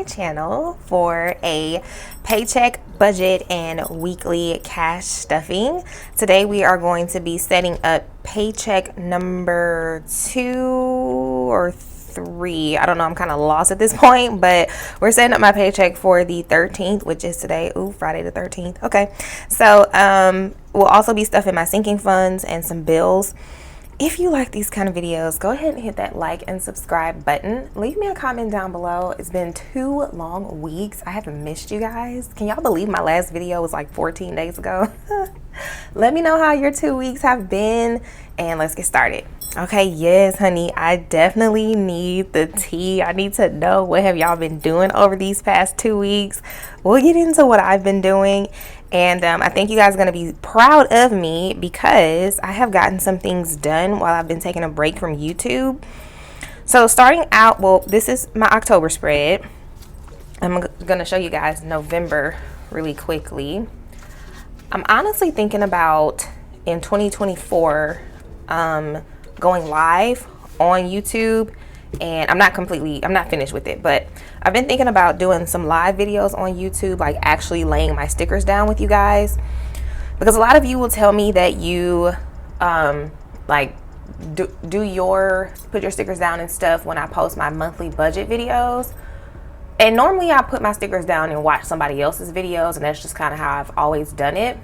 channel for a paycheck, budget, and weekly cash stuffing. Today we are going to be setting up paycheck number 2 or 3. I don't know, I'm kind of lost at this point, but we're setting up my paycheck for the 13th, which is today. Friday the 13th. Okay, so we'll also be stuffing my sinking funds and some bills. If you like these kind of videos, go ahead and hit that like and subscribe button. Leave me a comment down below. It's been 2 long weeks. I haven't missed you guys. Can y'all believe my last video was like 14 days ago? Let me know how your 2 weeks have been, and let's get started. Okay, yes, honey, I definitely need the tea. I need to know, what have y'all been doing over these past 2 weeks? We'll get into what I've been doing. And I think you guys are going to be proud of me because I have gotten some things done while I've been taking a break from YouTube. So starting out, well, this is my October spread. I'm going to show you guys November really quickly. I'm honestly thinking about in 2024 going live on YouTube. And I'm not finished with it, but I've been thinking about doing some live videos on YouTube, like actually laying my stickers down with you guys, because a lot of you will tell me that you like put your stickers down and stuff when I post my monthly budget videos. And normally I put my stickers down and watch somebody else's videos, and that's just kind of how I've always done it.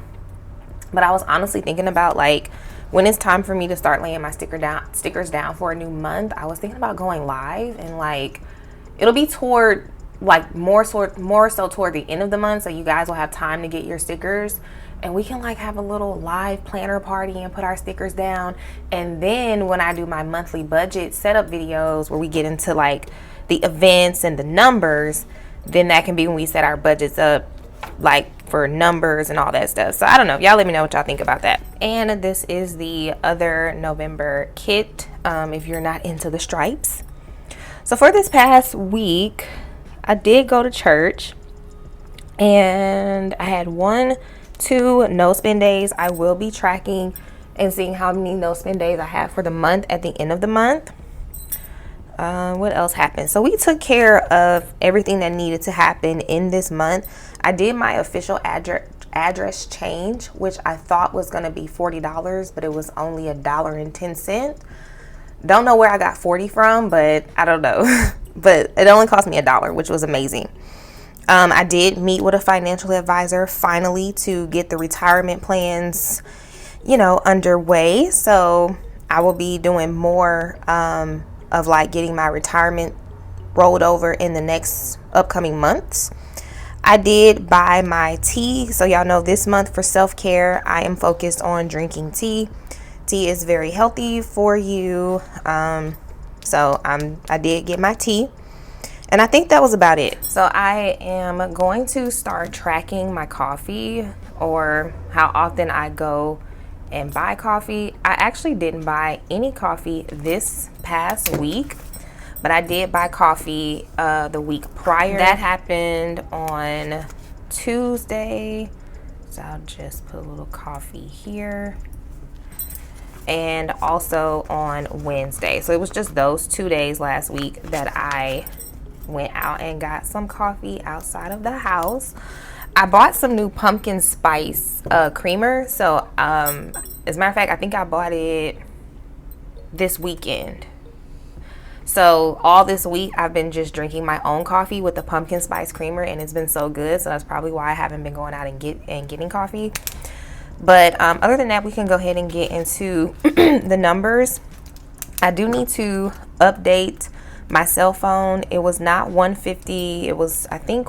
But I was honestly thinking about, like, when it's time for me to start laying my stickers down for a new month, I was thinking about going live, and like it'll be toward like more so toward the end of the month, so you guys will have time to get your stickers, and we can like have a little live planner party and put our stickers down. And then when I do my monthly budget setup videos where we get into like the events and the numbers, then that can be when we set our budgets up, like for numbers and all that stuff. So I don't know, y'all let me know what y'all think about that. And this is the other November kit, if you're not into the stripes. So for this past week, I did go to church, and I had 2 no spend days. I will be tracking and seeing how many no spend days I have for the month at the end of the month. What else happened? So we took care of everything that needed to happen in this month. I did my official address change, which I thought was going to be $40, but it was only $1.10. Don't know where I got 40 from, but I don't know. But it only cost me $1, which was amazing. I did meet with a financial advisor finally to get the retirement plans, underway. So I will be doing more of like getting my retirement rolled over in the next upcoming months. I did buy my tea. So y'all know this month for self-care, I am focused on drinking tea. Tea is very healthy for you. So I did get my tea. And I think that was about it. So I am going to start tracking my coffee, or how often I go and buy coffee. I actually didn't buy any coffee this past week, but I did buy coffee the week prior. That happened on Tuesday. So I'll just put a little coffee here. And also on Wednesday. So it was just those 2 days last week that I went out and got some coffee outside of the house. I bought some new pumpkin spice creamer. So as a matter of fact, I think I bought it this weekend. So all this week I've been just drinking my own coffee with the pumpkin spice creamer, and it's been so good. So that's probably why I haven't been going out and getting coffee. But other than that, we can go ahead and get into the numbers. I do need to update my cell phone. It was not 150. It was, I think,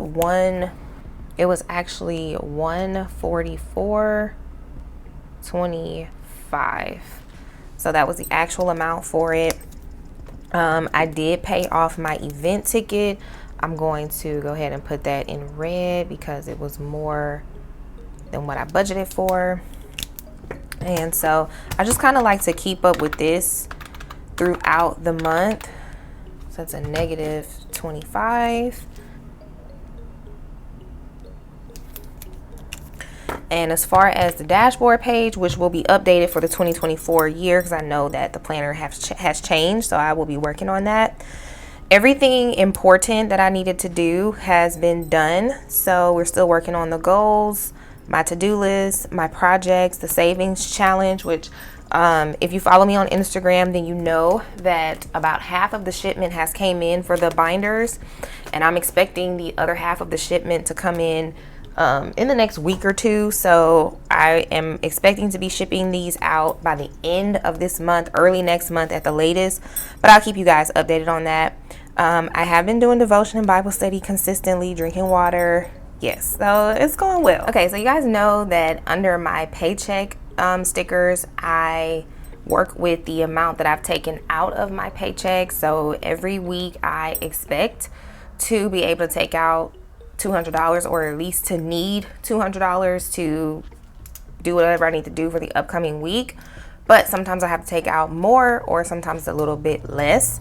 it was actually 144.25. So that was the actual amount for it. I did pay off my event ticket. I'm going to go ahead and put that in red because it was more than what I budgeted for. And so I just kind of like to keep up with this throughout the month. So it's a negative 25. And as far as the dashboard page, which will be updated for the 2024 year, because I know that the planner has changed, so I will be working on that. Everything important that I needed to do has been done. So we're still working on the goals, my to-do list, my projects, the savings challenge, which if you follow me on Instagram, then you know that about half of the shipment has came in for the binders, and I'm expecting the other half of the shipment to come in the next week or two. So I am expecting to be shipping these out by the end of this month, early next month at the latest, but I'll keep you guys updated on that. I have been doing devotion and Bible study consistently, drinking water. Yes, so it's going well. Okay, so you guys know that under my paycheck stickers, I work with the amount that I've taken out of my paycheck. So every week I expect to be able to take out $200, or at least to need $200 to do whatever I need to do for the upcoming week. But sometimes I have to take out more, or sometimes a little bit less.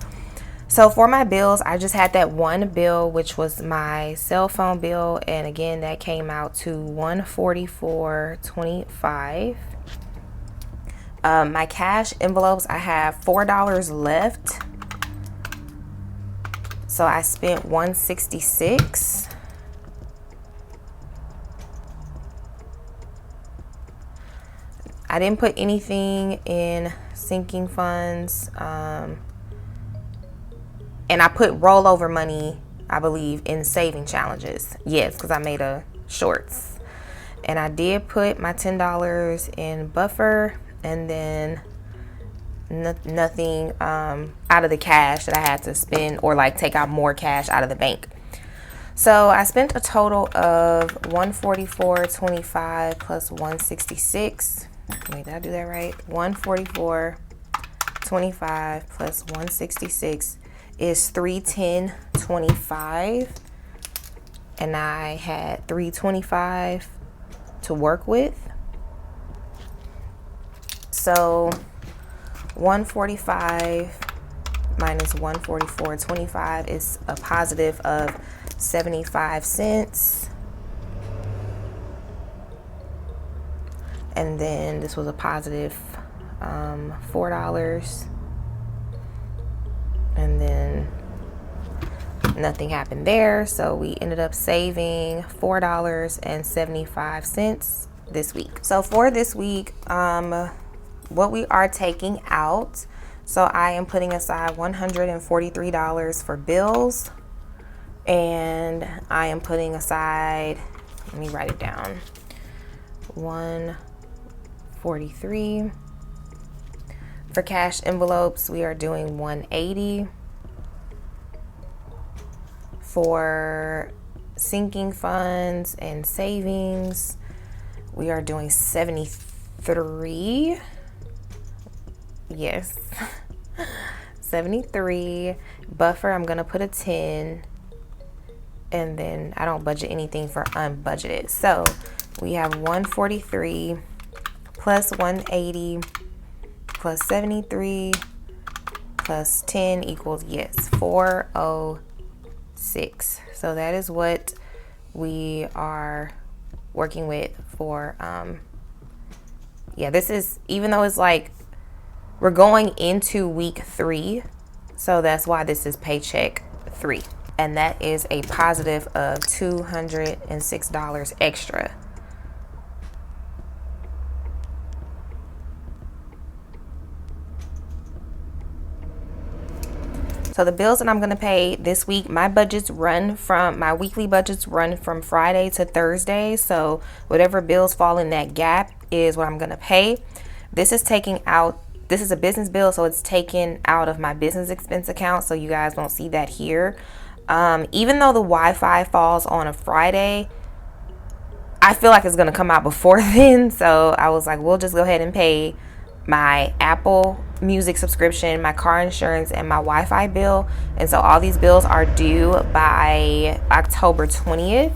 So for my bills, I just had that one bill, which was my cell phone bill, and again that came out to $144.25. My cash envelopes, I have $4 left, so I spent $166. I didn't put anything in sinking funds, and I put rollover money, I believe, in saving challenges. Yes, because I made a shorts. And I did put my $10 in buffer, and then nothing out of the cash that I had to spend, or like take out more cash out of the bank. So I spent a total of $144.25 plus $166. Wait, did I do that right? $144.25 plus $166 is $310.25, and I had $325 to work with. So 145 minus 144.25 is a positive of 75 cents. And then this was a positive $4. And then nothing happened there. So we ended up saving $4.75 this week. So for this week, what we are taking out, so I am putting aside $143 for bills, and I am putting aside, let me write it down, 143. For cash envelopes, we are doing 180. For sinking funds and savings, we are doing 73. Yes. 73. Buffer, I'm gonna put a 10. And then I don't budget anything for unbudgeted. So we have 143 plus 180 plus 73 plus 10 equals, yes, 406. So that is what we are working with for, this is, even though it's like, we're going into week 3. So that's why this is paycheck 3. And that is a positive of $206 extra. So the bills that I'm going to pay this week, my weekly budgets run from Friday to Thursday. So whatever bills fall in that gap is what I'm going to pay. This is a business bill, so it's taken out of my business expense account. So you guys won't see that here. Even though the Wi-Fi falls on a Friday, I feel like it's going to come out before then. So I was like, we'll just go ahead and pay my Apple Music subscription, my car insurance, and my Wi-Fi bill. And so all these bills are due by October 20th.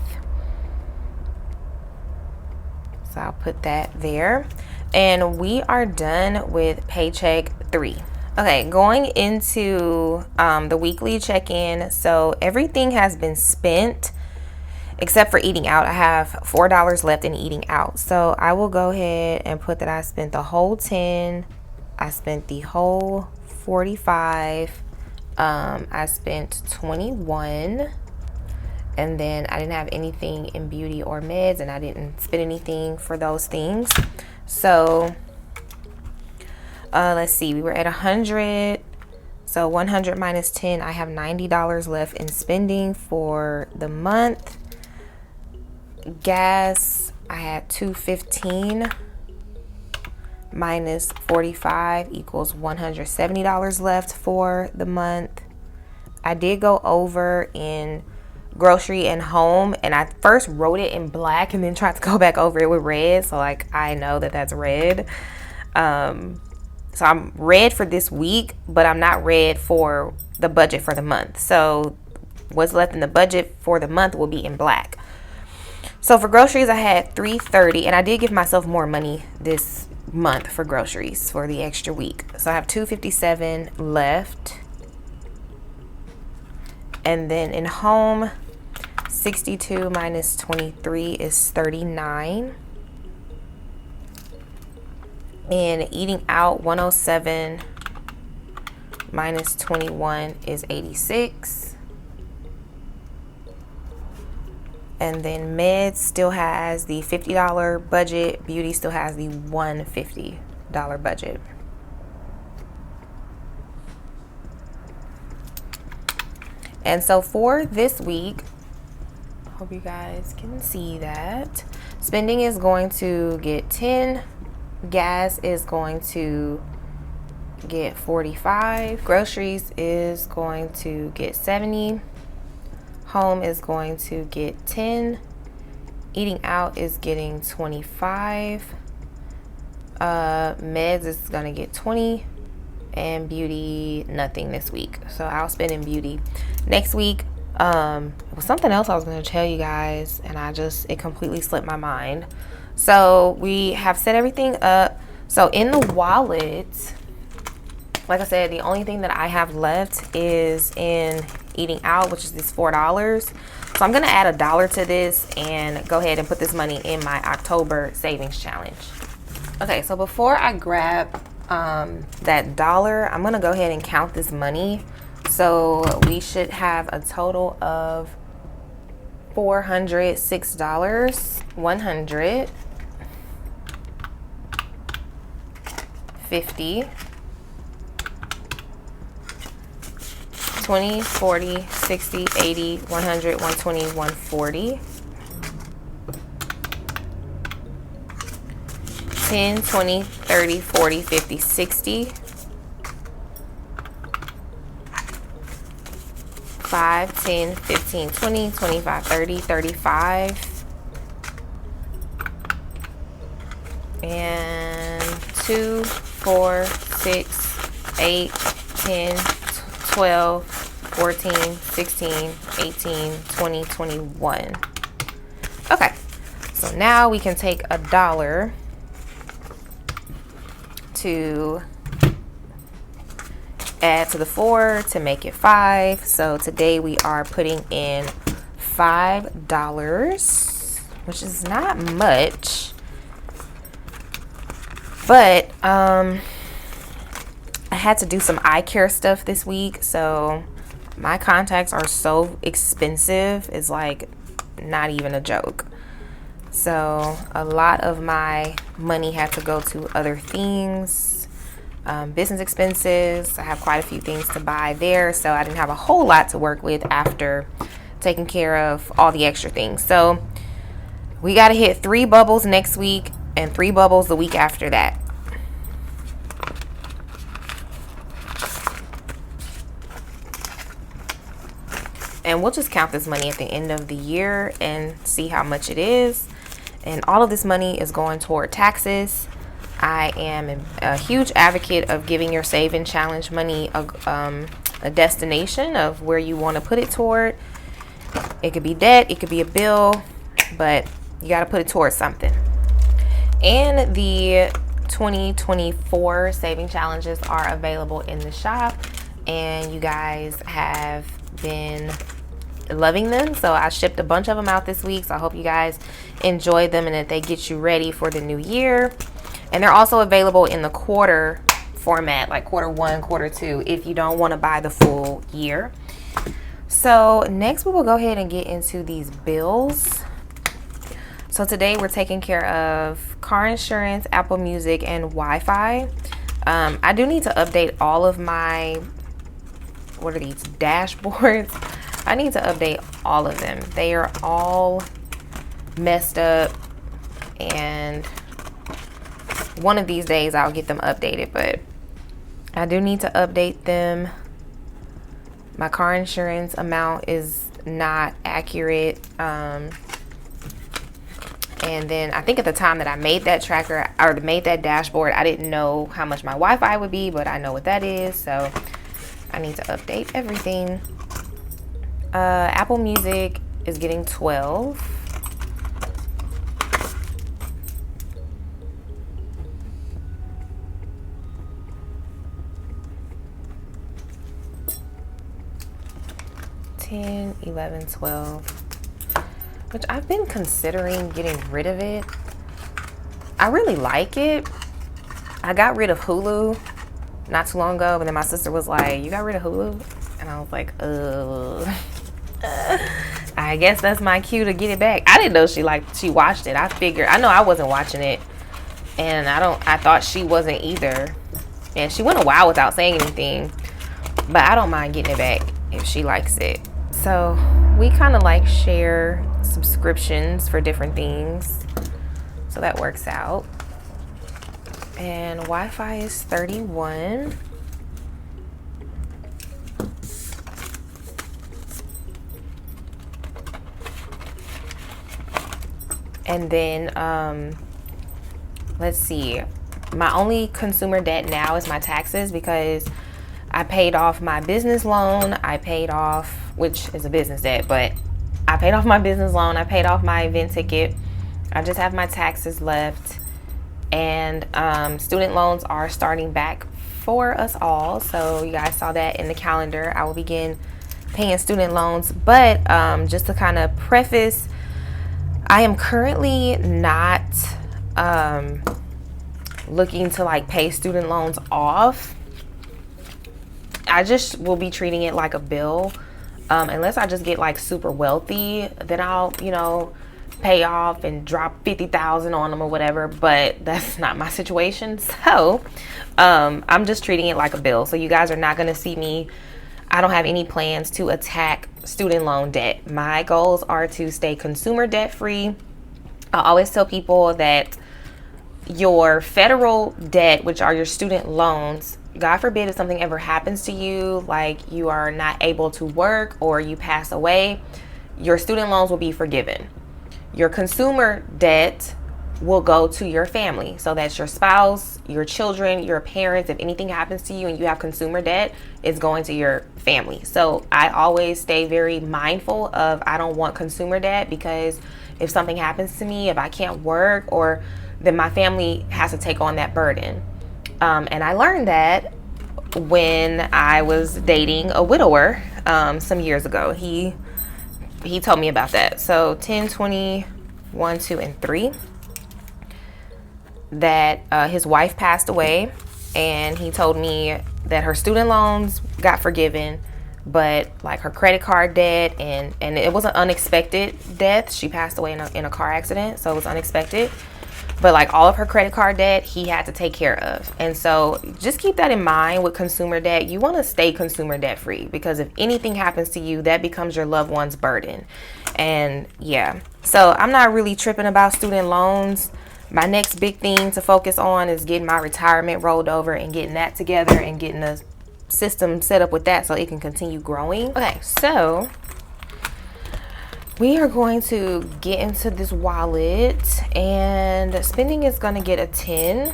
So I'll put that there. And we are done with paycheck 3. Okay, going into the weekly check-in. So everything has been spent except for eating out. I have $4 left in eating out. So I will go ahead and put that I spent the whole 10. I spent the whole 45, I spent 21, and then I didn't have anything in beauty or meds, and I didn't spend anything for those things. So let's see, we were at 100. So 100 minus 10, I have $90 left in spending for the month. Gas, I had $215 minus 45 equals $170 left for the month. I did go over in grocery and home, and I first wrote it in black and then tried to go back over it with red, so like I know that that's red. So I'm red for this week, but I'm not red for the budget for the month. So what's left in the budget for the month will be in black. So for groceries, I had $330, and I did give myself more money this month for groceries for the extra week. So I have $257 left. And then in home, 62 minus 23 is 39. And eating out, 107 minus 21 is 86. And then meds still has the $50 budget. Beauty still has the $150 budget. And so for this week, hope you guys can see that, spending is going to get 10. Gas is going to get 45. Groceries is going to get 70. Home is going to get 10. Eating out is getting 25. Meds is going to get 20. And beauty, nothing this week. So I'll spend in beauty. Next week, it was something else I was going to tell you guys, and it completely slipped my mind. So we have set everything up. So in the wallet, like I said, the only thing that I have left is in eating out, which is this $4. So I'm gonna add $1 to this and go ahead and put this money in my October savings challenge. Okay, so before I grab that $1, I'm gonna go ahead and count this money. So we should have a total of $406. 100, 50, 20, 40, 60, 80, 100, 120, 140, 10, 20, 30, 40, 50, 60, 5, 10, 15, 20, 25, 30, 35, and 2, 4, 6, 8, 10, 12, 14, 16, 18, 20, 21. Okay, so now we can take $1 to add to the 4 to make it 5. So today we are putting in $5, which is not much, but I had to do some eye care stuff this week. So my contacts are so expensive, it's like not even a joke. So a lot of my money had to go to other things, business expenses. I have quite a few things to buy there, so I didn't have a whole lot to work with after taking care of all the extra things. So we got to hit 3 bubbles next week and 3 bubbles the week after that. And we'll just count this money at the end of the year and see how much it is. And all of this money is going toward taxes. I am a huge advocate of giving your saving challenge money a destination of where you want to put it toward. It could be debt, it could be a bill, but you got to put it towards something. And the 2024 saving challenges are available in the shop, and you guys have been loving them. So I shipped a bunch of them out this week, so I hope you guys enjoy them and that they get you ready for the new year. And they're also available in the quarter format, like quarter one, quarter two, if you don't want to buy the full year. So next we will go ahead and get into these bills. So today we're taking care of car insurance, Apple Music, and Wi-Fi. I do need to update all of my, what are these, dashboards? I need to update all of them. They are all messed up, and one of these days I'll get them updated, but I do need to update them. My car insurance amount is not accurate. And then I think at the time that I made that tracker or made that dashboard, I didn't know how much my Wi-Fi would be, but I know what that is. So I need to update everything. Apple Music is getting 12. $10, $11, $12, which I've been considering getting rid of it. I really like it. I got rid of Hulu not too long ago, but then my sister was like, "You got rid of Hulu?" And I was like, I guess that's my cue to get it back. I didn't know she watched it. I know I wasn't watching it, and I thought she wasn't either. And she went a while without saying anything, but I don't mind getting it back if she likes it. So we kind of like share subscriptions for different things, so that works out. And Wi-Fi is 31. And then let's see, my only consumer debt now is my taxes, because I paid off my business loan. I paid off, which is a business debt, but I paid off my business loan. I paid off my event ticket. I just have my taxes left. And student loans are starting back for us all. So you guys saw that in the calendar. I will begin paying student loans. But just to kind of preface, I am currently not looking to like pay student loans off. I just will be treating it like a bill. Unless I just get like super wealthy, then I'll, pay off and drop 50,000 on them or whatever, but that's not my situation. So I'm just treating it like a bill. So you guys are not going to see me. I don't have any plans to attack student loan debt. My goals are to stay consumer debt free. I always tell people that your federal debt, which are your student loans, God forbid if something ever happens to you, like you are not able to work or you pass away, your student loans will be forgiven. Your consumer debt will go to your family. So that's your spouse, your children, your parents. If anything happens to you and you have consumer debt, it's going to your family. So I always stay very mindful of, I don't want consumer debt, because if something happens to me, if I can't work, or then my family has to take on that burden. And I learned that when I was dating a widower some years ago. He told me about that. So 10, 20, 1, 2, and 3. That his wife passed away, and he told me that her student loans got forgiven, but like her credit card debt, and it was an unexpected death. She passed away in a car accident, so it was unexpected. But like all of her credit card debt, he had to take care of. And so just keep that in mind with consumer debt. You want to stay consumer debt free, because if anything happens to you, that becomes your loved one's burden. And yeah, so I'm not really tripping about student loans. My next big thing to focus on is getting my retirement rolled over and getting that together and getting a system set up with that so it can continue growing. Okay, so we are going to get into this wallet, and spending is going to get a 10.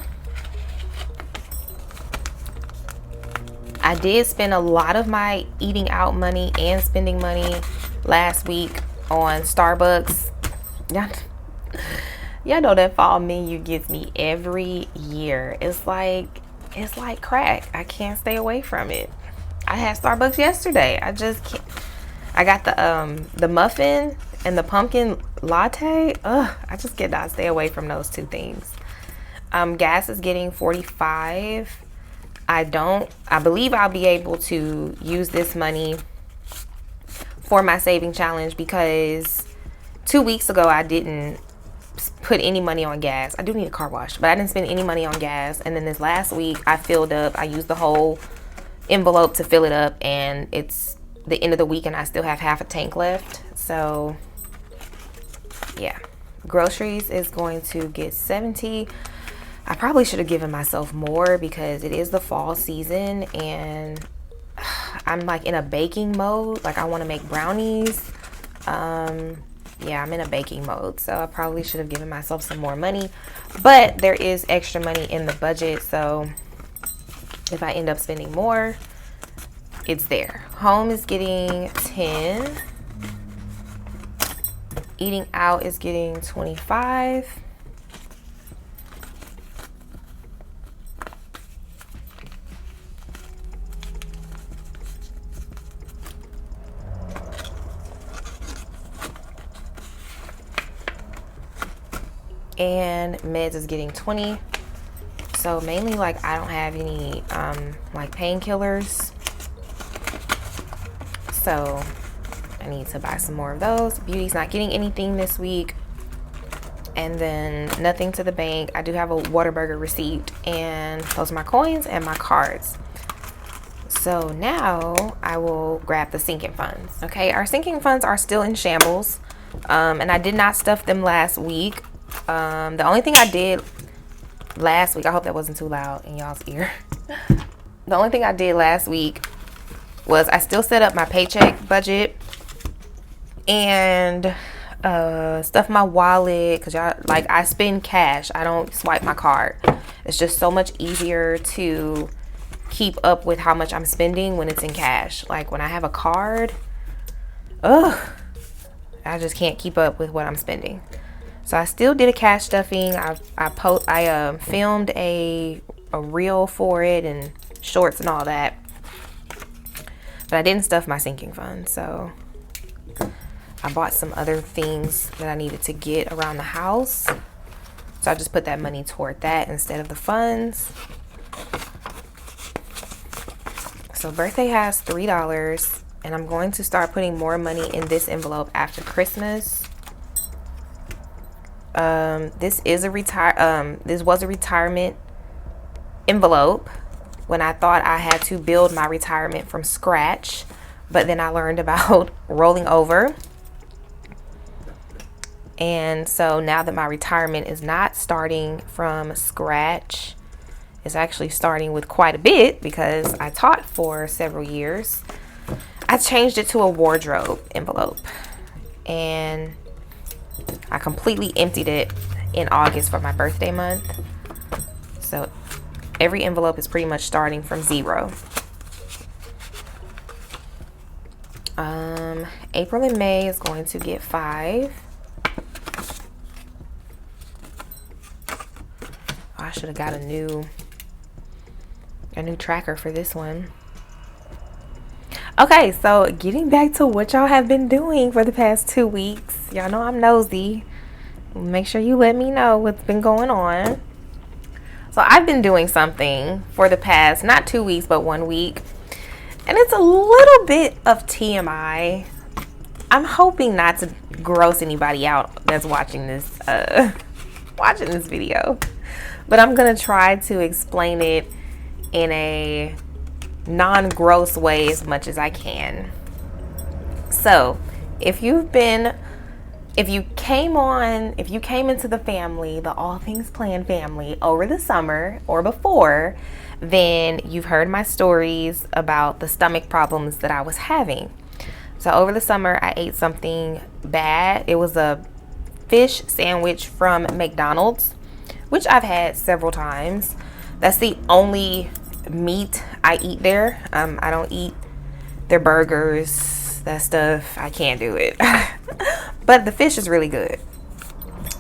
I did spend a lot of my eating out money and spending money last week on Starbucks. Y'all know that fall menu gets me every year. It's like crack. I can't stay away from it. I had Starbucks yesterday. I just can't. I got the muffin and the pumpkin latte. I just cannot stay away from those two things. Gas is getting 45. I believe I'll be able to use this money for my saving challenge, because 2 weeks ago I didn't put any money on gas. I do need a car wash, but I didn't spend any money on gas. And then this last week I filled up, I used the whole envelope to fill it up, and it's the end of the week and I still have half a tank left. So yeah, groceries is going to get 70. I probably should have given myself more because it is the fall season and I'm like in a baking mode. Like I want to make brownies. Yeah, I'm in a baking mode, so I probably should have given myself some more money, but there is extra money in the budget, so if I end up spending more, it's there. Home is getting 10. Eating out is getting 25. And meds is getting 20. So mainly, like, I don't have any like painkillers, so I need to buy some more of those. Beauty's not getting anything this week. And then nothing to the bank. I do have a Whataburger receipt, and those are my coins and my cards. So now I will grab the sinking funds. Okay, our sinking funds are still in shambles, and I did not stuff them last week. The only thing I did last week, I hope that wasn't too loud in y'all's ear. The only thing I did last week was I still set up my paycheck budget and stuff my wallet, because y'all, like, I spend cash. I don't swipe my card. It's just so much easier to keep up with how much I'm spending when it's in cash. Like when I have a card, I just can't keep up with what I'm spending. So I still did a cash stuffing. I filmed a reel for it and shorts and all that, but I didn't stuff my sinking fund. So I bought some other things that I needed to get around the house. So I just put that money toward that instead of the funds. So birthday has $3, and I'm going to start putting more money in this envelope after Christmas. This was a retirement envelope when I thought I had to build my retirement from scratch, but then I learned about rolling over. And so now that my retirement is not starting from scratch, it's actually starting with quite a bit, because I taught for several years, I changed it to a wardrobe envelope, and I completely emptied it in August for my birthday month. So every envelope is pretty much starting from zero. April and May is going to get 5. I should have got a new tracker for this one. Okay, so getting back to what y'all have been doing for the past 2 weeks. Y'all know I'm nosy. Make sure you let me know what's been going on. So I've been doing something for the past, not 2 weeks, but 1 week. And it's a little bit of TMI. I'm hoping not to gross anybody out that's watching this video. But I'm going to try to explain it in a non-gross way as much as I can. So if you came into the family, the All Things Planned family, over the summer or before, then you've heard my stories about the stomach problems that I was having. So over the summer, I ate something bad. It was a fish sandwich from McDonald's, which I've had several times. That's the only meat I eat there. I don't eat their burgers, that stuff. I can't do it. But the fish is really good.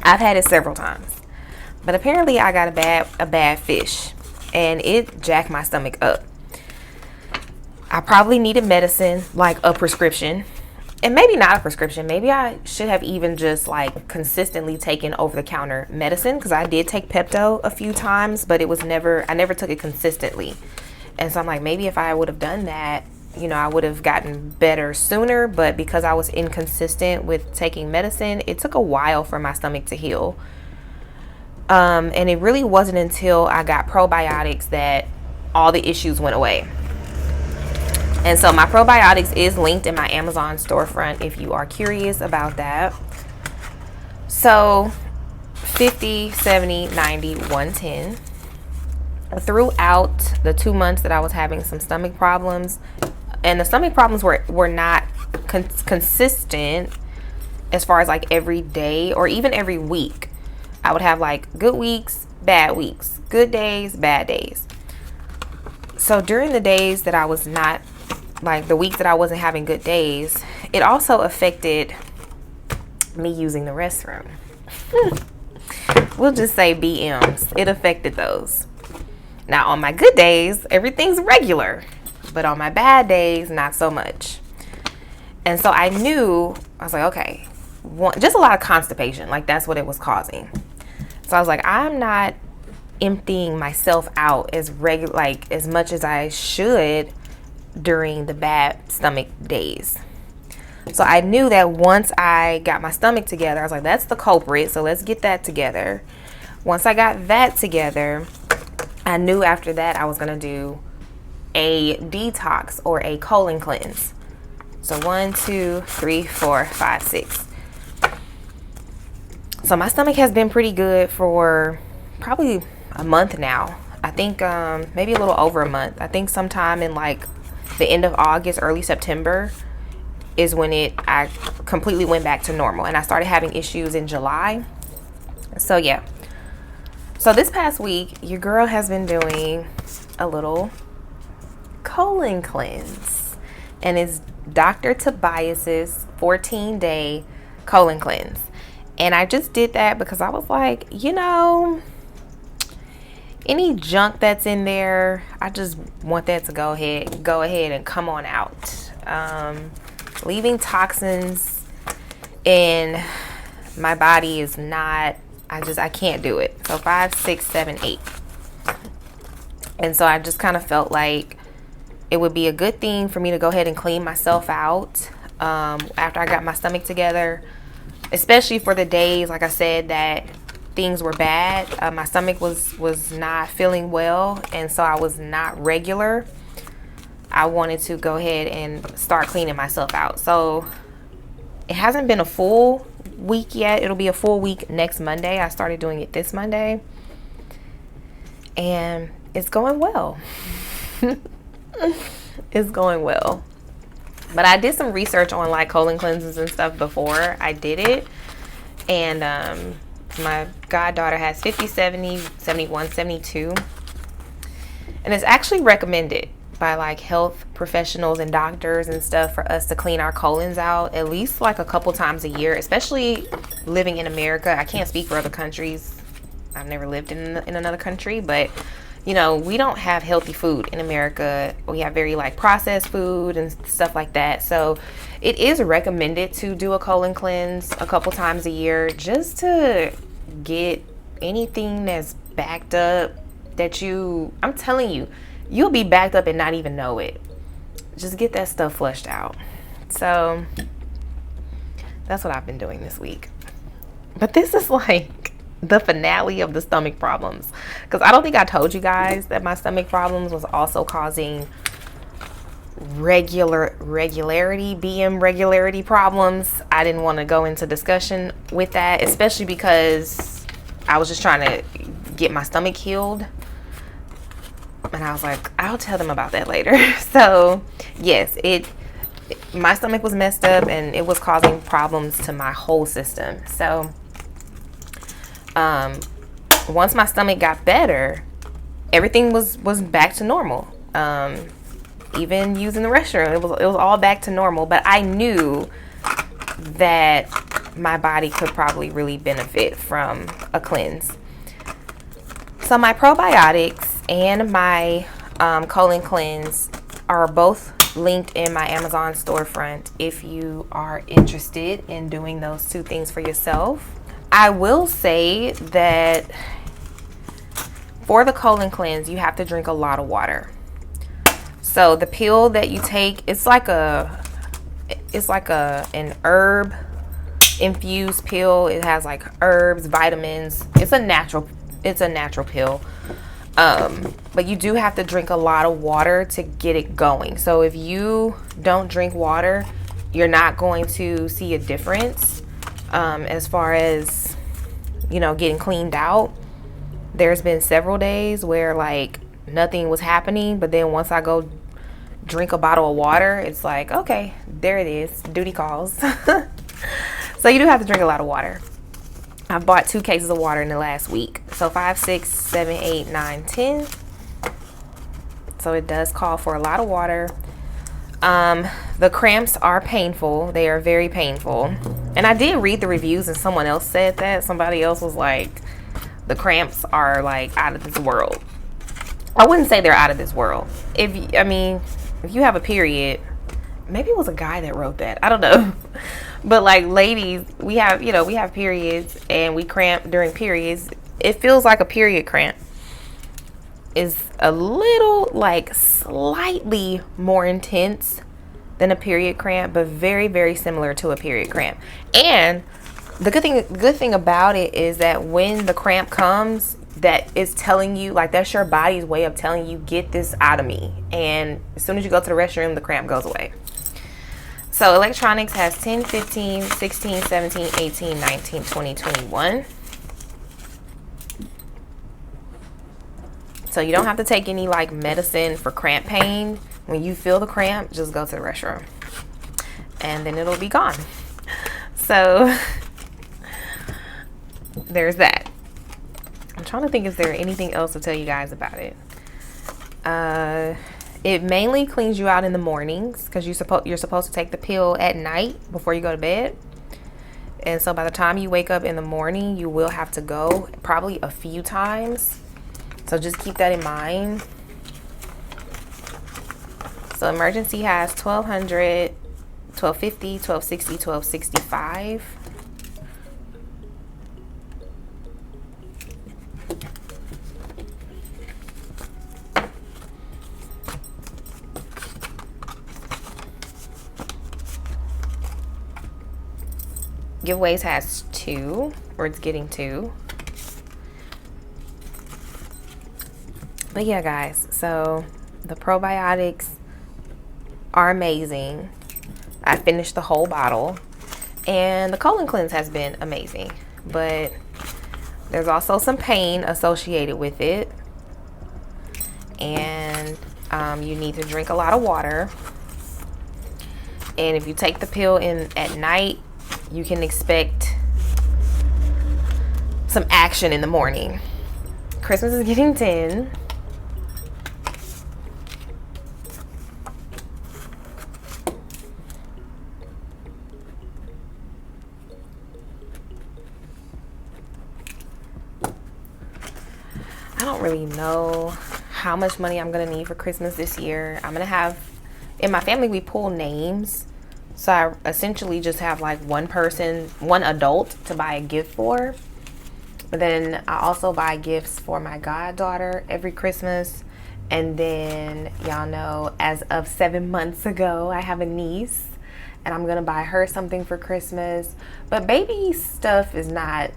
I've had it several times. But apparently I got a bad fish, and it jacked my stomach up. I probably needed medicine, like a prescription. And maybe not a prescription. Maybe I should have even just like consistently taken over-the-counter medicine, because I did take Pepto a few times, but I never took it consistently. And so I'm like, maybe if I would have done that, you know, I would have gotten better sooner. But because I was inconsistent with taking medicine, it took a while for my stomach to heal. And it really wasn't until I got probiotics that all the issues went away. And so my probiotics is linked in my Amazon storefront if you are curious about that. So 50, 70, 90, 110. Throughout the 2 months that I was having some stomach problems, and the stomach problems were not consistent as far as like every day or even every week. I would have like good weeks, bad weeks, good days, bad days. So during the days that I was not, like the weeks that I wasn't having good days, it also affected me using the restroom. We'll just say BMs. It affected those. Now on my good days, everything's regular, but on my bad days, not so much. And so I knew, I was like, okay, just a lot of constipation. Like that's what it was causing. So I was like, I'm not emptying myself out as much as I should during the bad stomach days. So I knew that once I got my stomach together, I was like, that's the culprit. So let's get that together. Once I got that together, I knew after that I was going to do a detox or a colon cleanse. So 1, 2, 3, 4, 5, 6. So my stomach has been pretty good for probably a month now. I think maybe a little over a month. I think sometime in like the end of August, early September is when I completely went back to normal. And I started having issues in July. So yeah. So this past week, your girl has been doing a little colon cleanse. And it's Dr. Tobias's 14-day colon cleanse. And I just did that because I was like, you know, any junk that's in there, I just want that to go ahead and come on out. Leaving toxins in my body is not, I can't do it. So 5, 6, 7, 8. And so I just kind of felt like it would be a good thing for me to go ahead and clean myself out after I got my stomach together, especially for the days, like I said, that things were bad. My stomach was not feeling well, and so I was not regular. I wanted to go ahead and start cleaning myself out. So it hasn't been a full week yet. It'll be a full week next Monday. I started doing it this Monday, and it's going well. It's going well. But I did some research on like colon cleanses and stuff before I did it. And my goddaughter has 50, 70, 71, 72. And it's actually recommended by like health professionals and doctors and stuff for us to clean our colons out at least like a couple times a year, especially living in America. I can't speak for other countries. I've never lived in another country, but you know, we don't have healthy food in America. We have very like processed food and stuff like that. So it is recommended to do a colon cleanse a couple times a year just to get anything that's backed up that I'm telling you, you'll be backed up and not even know it. Just get that stuff flushed out. So that's what I've been doing this week. But this is like the finale of the stomach problems, because I don't think I told you guys that my stomach problems was also causing BM regularity problems. I didn't want to go into discussion with that, especially because I was just trying to get my stomach healed, and I was like, I'll tell them about that later. So yes, my stomach was messed up and it was causing problems to my whole system. So once my stomach got better, everything was back to normal. Even using the restroom, it was all back to normal. But I knew that my body could probably really benefit from a cleanse. So my probiotics and my colon cleanse are both linked in my Amazon storefront if you are interested in doing those two things for yourself. I will say that for the colon cleanse, you have to drink a lot of water. So the pill that you take, it's like an herb infused pill. It has like herbs, vitamins. It's a natural pill. But you do have to drink a lot of water to get it going. So if you don't drink water, you're not going to see a difference as far as, you know, getting cleaned out. There's been several days where like nothing was happening, but then once I go drink a bottle of water, it's like, okay, there it is, duty calls. So you do have to drink a lot of water. I've bought 2 cases of water in the last week. So 5, 6, 7, 8, 9, 10. So it does call for a lot of water. The cramps are painful. They are very painful. And I did read the reviews and someone else said that. Somebody else was like, the cramps are like out of this world. I wouldn't say they're out of this world. If you have a period, maybe it was a guy that wrote that. I don't know. But like ladies, we have periods and we cramp during periods. It feels like a period cramp is a little, like, slightly more intense than a period cramp, but very, very similar to a period cramp. And the good thing about it is that when the cramp comes, that is telling you, like, that's your body's way of telling you, get this out of me. And as soon as you go to the restroom, the cramp goes away. So electronics has 10, 15, 16, 17, 18, 19, 20, 21. So you don't have to take any like medicine for cramp pain. When you feel the cramp, just go to the restroom and then it'll be gone. So there's that. I'm trying to think, is there anything else to tell you guys about it? It mainly cleans you out in the mornings because you're supposed to take the pill at night before you go to bed. And so by the time you wake up in the morning, you will have to go probably a few times. So just keep that in mind. So emergency has 1200, 1250, 1260, 1265. Giveaways has 2, or it's getting 2. But yeah, guys, so the probiotics are amazing. I finished the whole bottle, and the colon cleanse has been amazing, but there's also some pain associated with it, and you need to drink a lot of water. And if you take the pill in at night, you can expect some action in the morning. Christmas is getting 10. I don't really know how much money I'm gonna need for Christmas this year. I'm gonna have, in my family, we pull names. So I essentially just have like one adult to buy a gift for. But then I also buy gifts for my goddaughter every Christmas. And then y'all know, as of 7 months ago, I have a niece and I'm gonna buy her something for Christmas. But baby stuff is not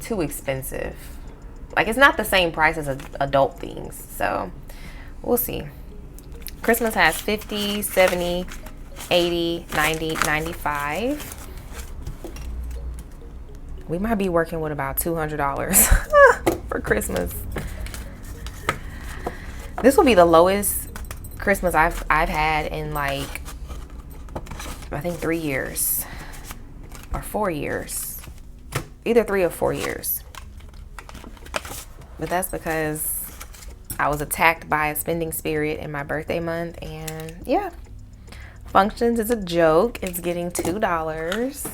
too expensive. Like, it's not the same price as adult things. So we'll see. Christmas has 50, 70, 80, 90, 95. We might be working with about $200 for Christmas. This will be the lowest Christmas I've had in, like, I think 3 years or 4 years. Either 3 or 4 years. But that's because I was attacked by a spending spirit in my birthday month, and yeah. Functions is a joke. It's getting $2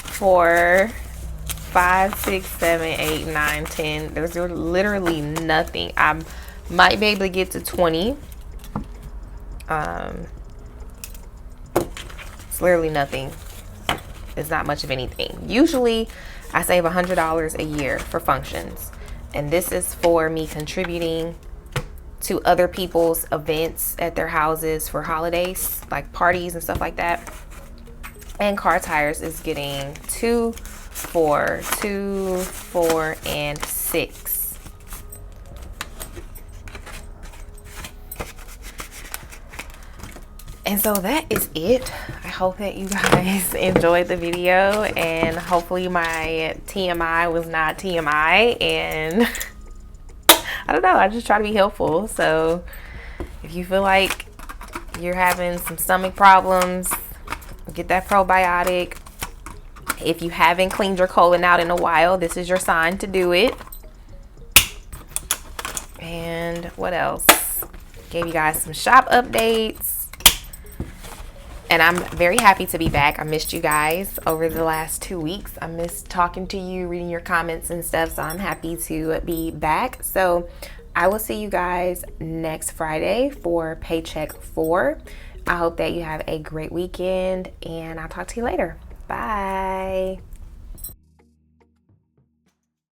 for 5, 6, 7, 8, 9, 10. There's literally nothing. I might be able to get to 20. It's literally nothing. It's not much of anything. Usually I save $100 a year for functions. And this is for me contributing to other people's events at their houses for holidays, like parties and stuff like that. And Car Tires is getting 2, 4, 2, 4, and 6. And so that is it. I hope that you guys enjoyed the video, and hopefully my TMI was not TMI, and I don't know, I just try to be helpful. So if you feel like you're having some stomach problems, get that probiotic. If you haven't cleaned your colon out in a while, this is your sign to do it. And what else? Gave you guys some shop updates. And I'm very happy to be back. I missed you guys over the last 2 weeks. I missed talking to you, reading your comments and stuff. So I'm happy to be back. So I will see you guys next Friday for Paycheck 4. I hope that you have a great weekend, and I'll talk to you later. Bye.